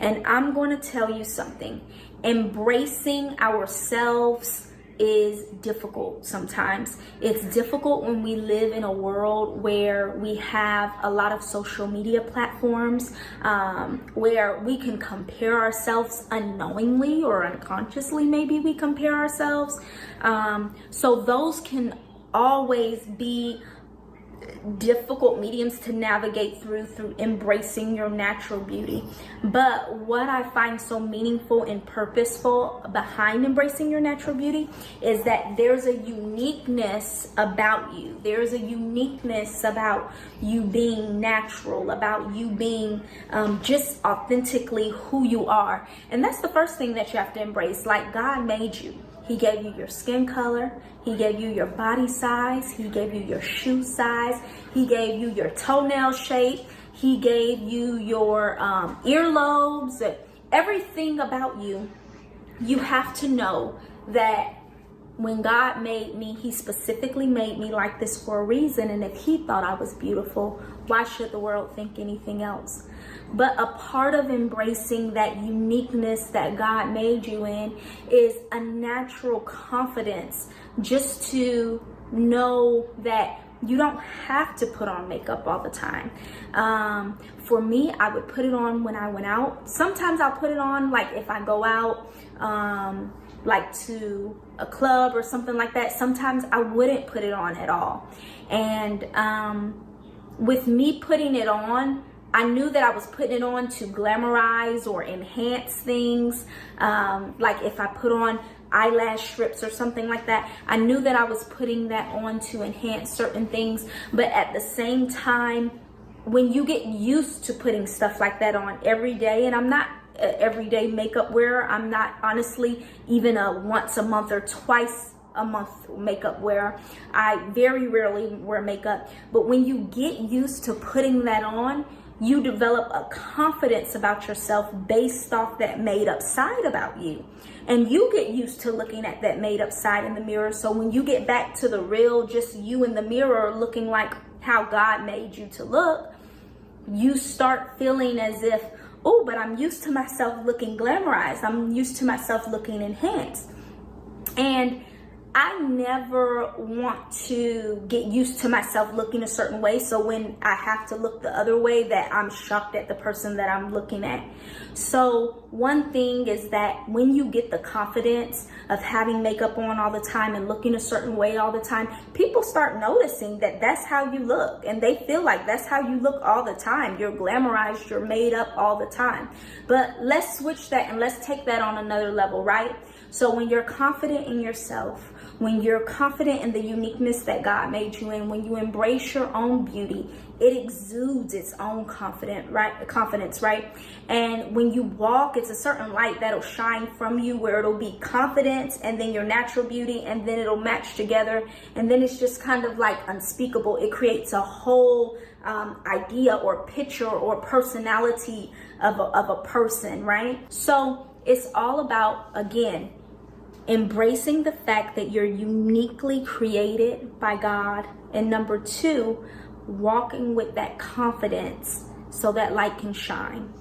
And I'm going to tell you something. Embracing ourselves is difficult sometimes. It's difficult when we live in a world where we have a lot of social media platforms, where we can compare ourselves unknowingly or unconsciously. Maybe we compare ourselves. So those can always be difficult mediums to navigate through embracing your natural beauty. But what I find so meaningful and purposeful behind embracing your natural beauty is that there's a uniqueness about you. There's a uniqueness about you being natural, about you being just authentically who you are. And that's the first thing that you have to embrace. Like, God made you. He gave you your skin color. He gave you your body size. He gave you your shoe size. He gave you your toenail shape. He gave you your earlobes. Everything about you. You have to know that when God made me, He specifically made me like this for a reason. And if He thought I was beautiful, why should the world think anything else? But a part of embracing that uniqueness that God made you in is a natural confidence, just to know that you don't have to put on makeup all the time. For me, I would put it on when I went out. Sometimes I'll put it on like if I go out, like to a club or something like that. Sometimes I wouldn't put it on at all. And with me putting it on, I knew that I was putting it on to glamorize or enhance things. Like if I put on eyelash strips or something like that, I knew that I was putting that on to enhance certain things. But at the same time, when you get used to putting stuff like that on every day, and I'm not an everyday makeup wearer, I'm not honestly even a once a month or twice a month makeup wearer. I very rarely wear makeup. But when you get used to putting that on, you develop a confidence about yourself based off that made up side about you. And you get used to looking at that made up side in the mirror. So when you get back to the real, just you in the mirror looking like how God made you to look, you start feeling as if, oh, but I'm used to myself looking glamorized. I'm used to myself looking enhanced. And I never want to get used to myself looking a certain way, so when I have to look the other way, that I'm shocked at the person that I'm looking at. So one thing is that when you get the confidence of having makeup on all the time and looking a certain way all the time, people start noticing that that's how you look, and they feel like that's how you look all the time. You're glamorized, you're made up all the time. But let's switch that and let's take that on another level, right? So when you're confident in yourself, when you're confident in the uniqueness that God made you in, when you embrace your own beauty, it exudes its own confidence, right? And when you walk, it's a certain light that'll shine from you, where it'll be confidence and then your natural beauty, and then it'll match together. And then it's just kind of like unspeakable. It creates a whole idea or picture or personality of a person, right? So it's all about, again, embracing the fact that you're uniquely created by God. And number two, walking with that confidence so that light can shine.